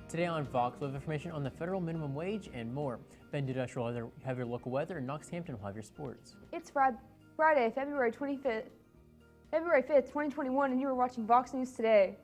Today on VOX, we'll have information on the federal minimum wage and more. Ben Dudesh will have your local weather, and Knox Hampton will have your sports. It's Friday, February 5th, 2021, and you are watching VOX News Today.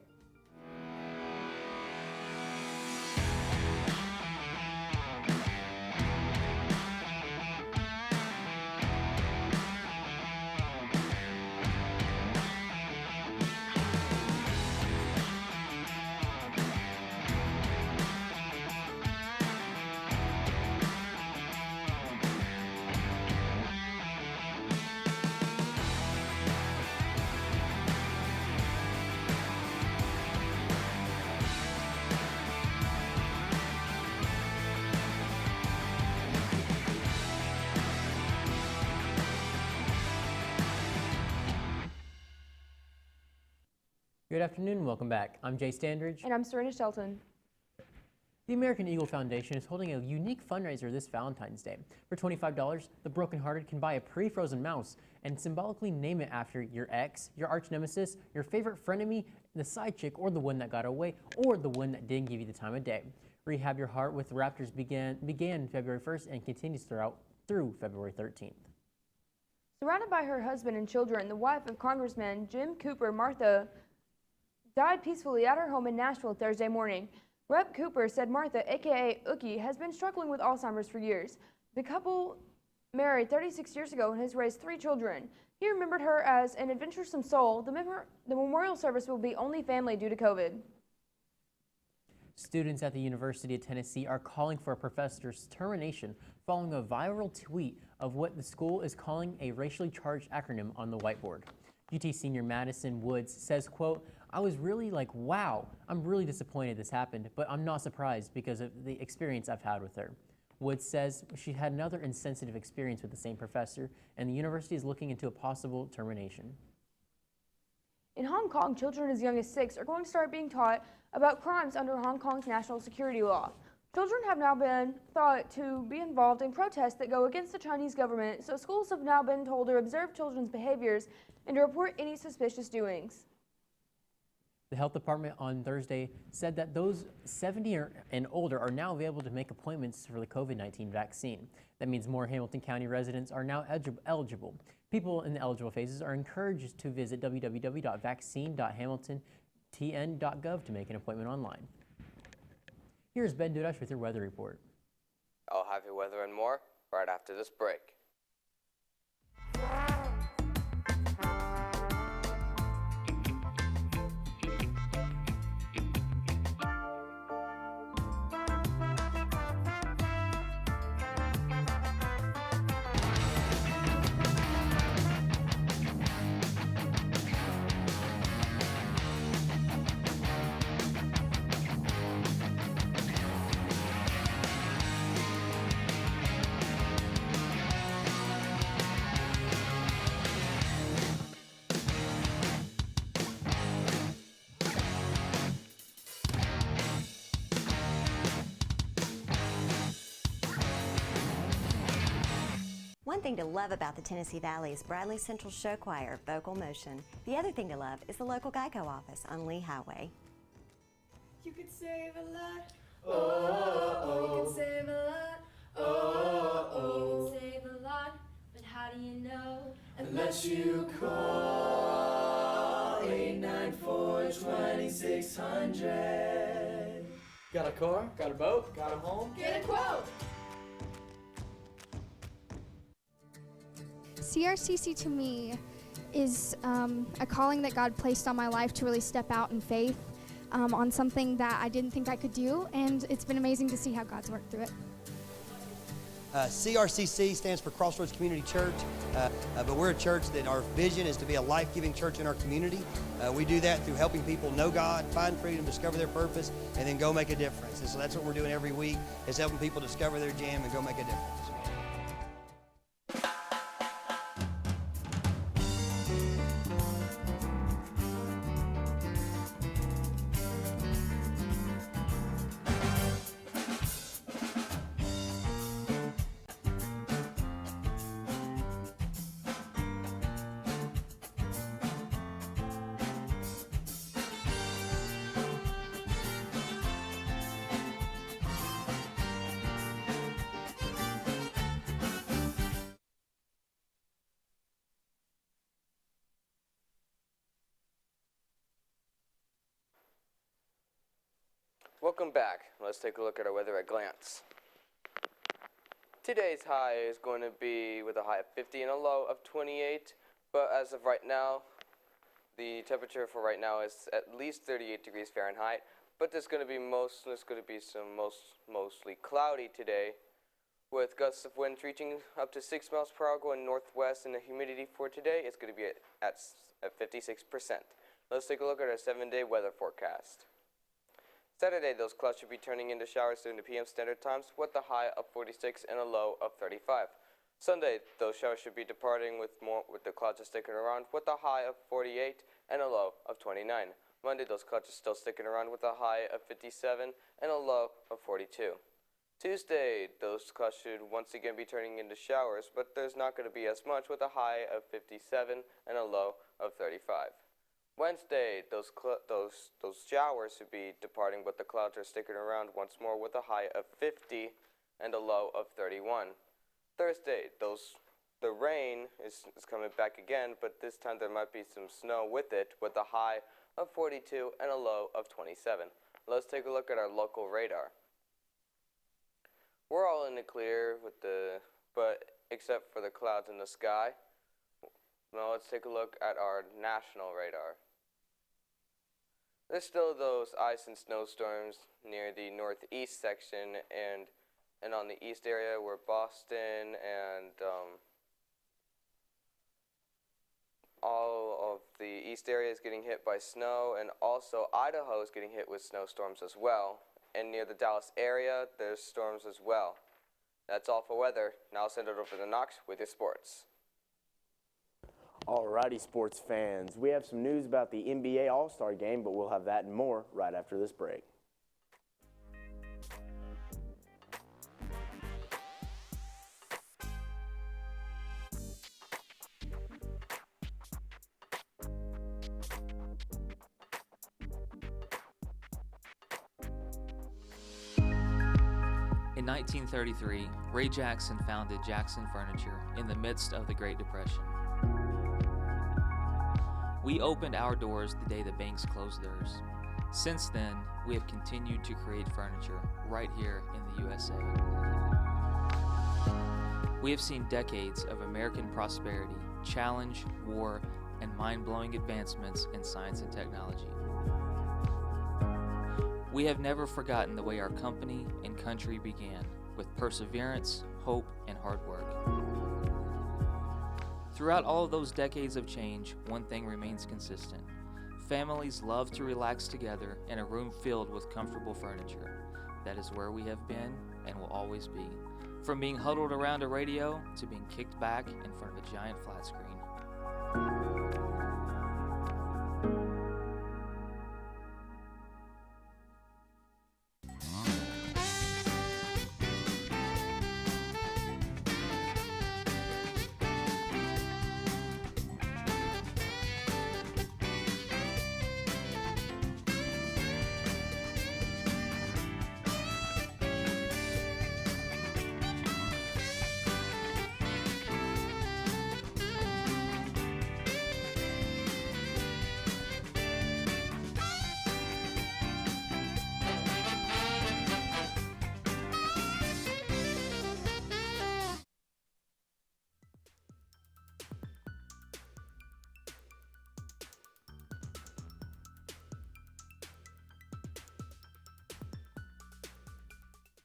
Good afternoon and welcome back. I'm Jay Standridge. And I'm Serena Shelton. The American Eagle Foundation is holding a unique fundraiser this Valentine's Day. For $25, the brokenhearted can buy a pre-frozen mouse and symbolically name it after your ex, your arch nemesis, your favorite frenemy, the side chick, or the one that got away, or the one that didn't give you the time of day. Rehab Your Heart with Raptors began February 1st and continues through February 13th. Surrounded by her husband and children, the wife of Congressman Jim Cooper, Martha, died peacefully at her home in Nashville Thursday morning. Rep. Cooper said Martha, aka Ookie, has been struggling with Alzheimer's for years. The couple married 36 years ago and has raised 3 children. He remembered her as an adventuresome soul. The memorial service will be only family due to COVID. Students at the University of Tennessee are calling for a professor's termination following a viral tweet of what the school is calling a racially charged acronym on the whiteboard. UT senior Madison Woods says, quote, "I was really like, wow, I'm really disappointed this happened, but I'm not surprised because of the experience I've had with her." Woods says she had another insensitive experience with the same professor, and the university is looking into a possible termination. In Hong Kong, children as young as 6 are going to start being taught about crimes under Hong Kong's national security law. Children have now been thought to be involved in protests that go against the Chinese government, so schools have now been told to observe children's behaviors and to report any suspicious doings. The health department on Thursday said that those 70 and older are now available to make appointments for the COVID-19 vaccine. That means more Hamilton County residents are now eligible. People in the eligible phases are encouraged to visit www.vaccine.hamiltontn.gov to make an appointment online. Here's Ben Dudesh with your weather report. I'll have your weather and more right after this break. One thing to love about the Tennessee Valley is Bradley Central Show Choir, Vocal Motion. The other thing to love is the local Geico office on Lee Highway. You could save a lot. Oh, you can save a lot. Oh, you can save a lot. But how do you know? Unless you call 894-2600. Got a car? Got a boat? Got a home? Get a quote. CRCC to me is a calling that God placed on my life to really step out in faith on something that I didn't think I could do, and it's been amazing to see how God's worked through it. CRCC stands for Crossroads Community Church, but we're a church that our vision is to be a life-giving church in our community. We do that through helping people know God, find freedom, discover their purpose, and then go make a difference. And so that's what we're doing every week, is helping people discover their jam and go make a difference. Welcome back. Let's take a look at our weather at a glance. Today's high is going to be with a high of 50 and a low of 28, but as of right now, the temperature for right now is at least 38 degrees Fahrenheit, but there's going to be mostly cloudy today, with gusts of wind reaching up to 6 miles per hour going northwest, and the humidity for today is going to be at 56%. Let's take a look at our 7-day weather forecast. Saturday, those clouds should be turning into showers during the PM standard times with a high of 46 and a low of 35. Sunday, those showers should be departing with the clouds are sticking around with a high of 48 and a low of 29. Monday, those clouds are still sticking around with a high of 57 and a low of 42. Tuesday, those clouds should once again be turning into showers, but there's not going to be as much with a high of 57 and a low of 35. Wednesday, those showers should be departing, but the clouds are sticking around once more with a high of 50 and a low of 31. Thursday, the rain is coming back again, but this time there might be some snow with it, with a high of 42 and a low of 27. Let's take a look at our local radar. We're all in the clear but except for the clouds in the sky. Now let's take a look at our national radar. There's still those ice and snowstorms near the northeast section and on the east area where Boston and all of the east area is getting hit by snow, and also Idaho is getting hit with snowstorms as well. And near the Dallas area, there's storms as well. That's all for weather. Now I'll send it over to Knox with your sports. Alrighty, sports fans. We have some news about the NBA All-Star Game, but we'll have that and more right after this break. In 1933, Ray Jackson founded Jackson Furniture in the midst of the Great Depression. We opened our doors the day the banks closed theirs. Since then, we have continued to create furniture right here in the USA. We have seen decades of American prosperity, challenge, war, and mind-blowing advancements in science and technology. We have never forgotten the way our company and country began, with perseverance, hope, and hard work. Throughout all of those decades of change, one thing remains consistent. Families love to relax together in a room filled with comfortable furniture. That is where we have been and will always be. From being huddled around a radio to being kicked back in front of a giant flat screen.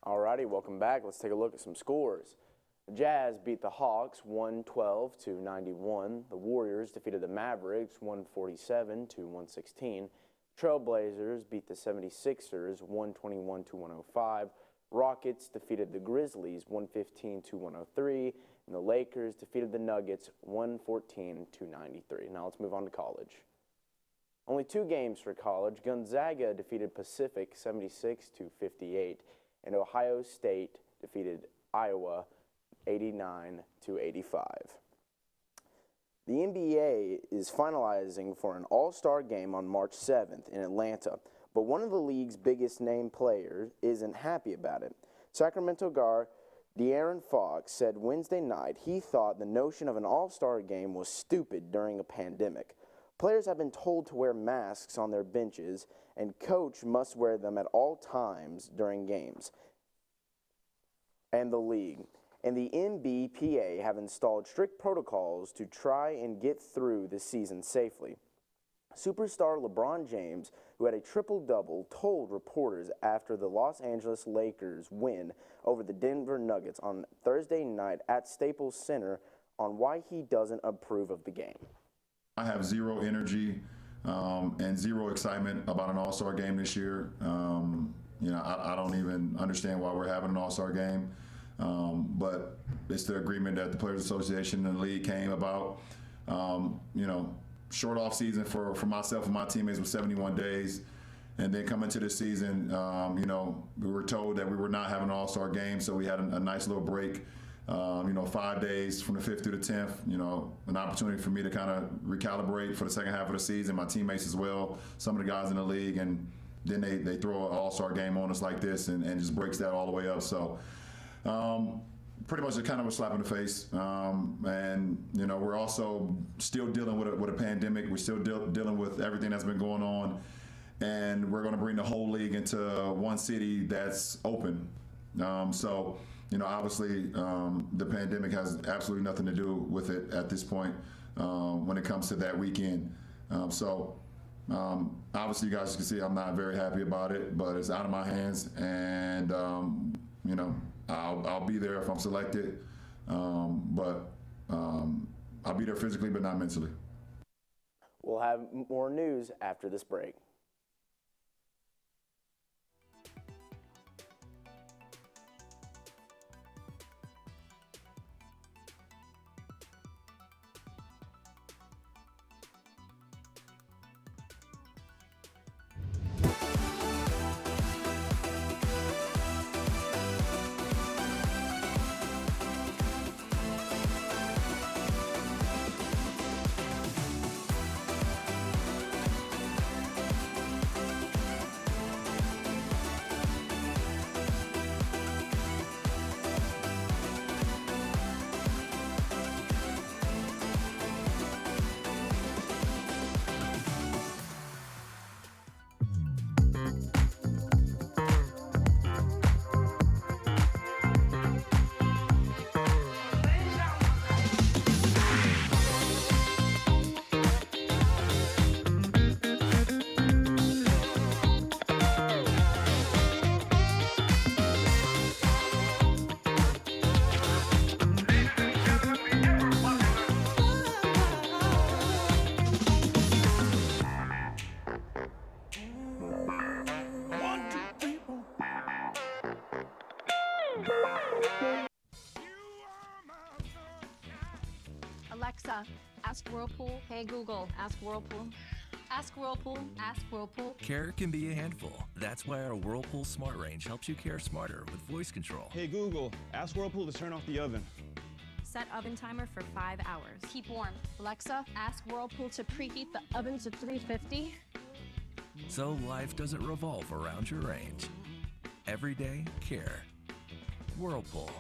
Alrighty, welcome back. Let's take a look at some scores. The Jazz beat the Hawks 112-91. The Warriors defeated the Mavericks 147-116. Trailblazers beat the 76ers 121-105. Rockets defeated the Grizzlies 115-103. And the Lakers defeated the Nuggets 114-93. Now let's move on to college. Only 2 games for college. Gonzaga defeated Pacific 76-58. And Ohio State defeated Iowa 89-85. The NBA is finalizing for an all-star game on March 7th in Atlanta, but one of the league's biggest name players isn't happy about it. Sacramento guard De'Aaron Fox said Wednesday night he thought the notion of an all-star game was stupid during a pandemic. Players have been told to wear masks on their benches, and coach must wear them at all times during games. And the league and the NBPA have installed strict protocols to try and get through the season safely. Superstar LeBron James, who had a triple-double, told reporters after the Los Angeles Lakers win over the Denver Nuggets on Thursday night at Staples Center on why he doesn't approve of the game. I have zero energy and zero excitement about an All-Star game this year. You know, I don't even understand why we're having an All-Star game, but it's the agreement that the Players Association and the league came about. You know, short off season for myself and my teammates was 71 days. And then coming to the season, you know, we were told that we were not having an All-Star game, so we had a nice little break. You know, 5 days from the 5th through the 10th, you know, an opportunity for me to kind of recalibrate for the second half of the season, my teammates as well, some of the guys in the league, and then they throw an all-star game on us like this and just breaks that all the way up. So pretty much a kind of a slap in the face. And, you know, we're also still dealing with a pandemic. We're still dealing with everything that's been going on. And we're going to bring the whole league into one city that's open. So, you know, obviously the pandemic has absolutely nothing to do with it at this point when it comes to that weekend. Obviously you guys can see I'm not very happy about it, but it's out of my hands, and you know, I'll be there if I'm selected, but I'll be there physically but not mentally. We'll have more news after this break. Alexa, ask Whirlpool. Hey Google, ask Whirlpool. Ask Whirlpool. Ask Whirlpool. Care can be a handful. That's why our Whirlpool Smart Range helps you care smarter with voice control. Hey Google, ask Whirlpool to turn off the oven. Set oven timer for 5 hours. Keep warm. Alexa, ask Whirlpool to preheat the oven to 350. So life doesn't revolve around your range. Everyday care. Whirlpool.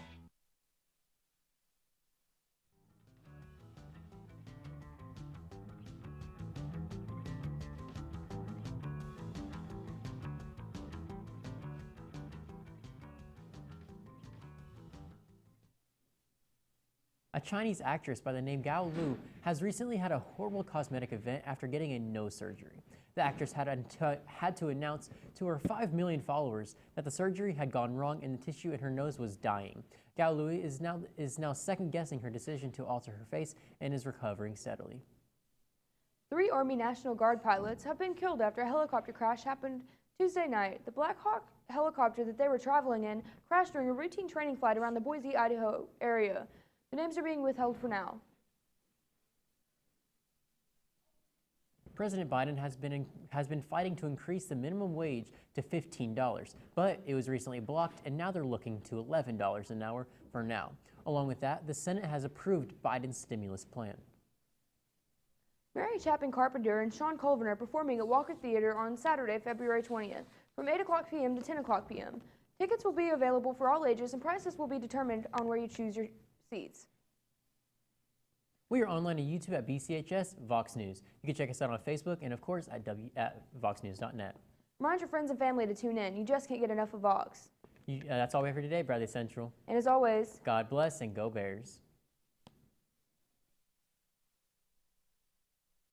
A Chinese actress by the name Gao Lu has recently had a horrible cosmetic event after getting a nose surgery. The actress had to announce to her 5 million followers that the surgery had gone wrong and the tissue in her nose was dying. Gao Lu is now second-guessing her decision to alter her face and is recovering steadily. 3 Army National Guard pilots have been killed after a helicopter crash happened Tuesday night. The Black Hawk helicopter that they were traveling in crashed during a routine training flight around the Boise, Idaho area. The names are being withheld for now. President Biden has been fighting to increase the minimum wage to $15, but it was recently blocked, and now they're looking to $11 an hour for now. Along with that, the Senate has approved Biden's stimulus plan. Mary Chapin Carpenter and Sean Colvin are performing at Walker Theater on Saturday, February 20th, from 8 o'clock p.m. to 10 o'clock p.m. Tickets will be available for all ages, and prices will be determined on where you choose your seats. We are online on YouTube at BCHS VOX News. You can check us out on Facebook and, of course, at voxnews.net. Remind your friends and family to tune in. You just can't get enough of Vox. That's all we have for today, Bradley Central. And as always, God bless and go Bears.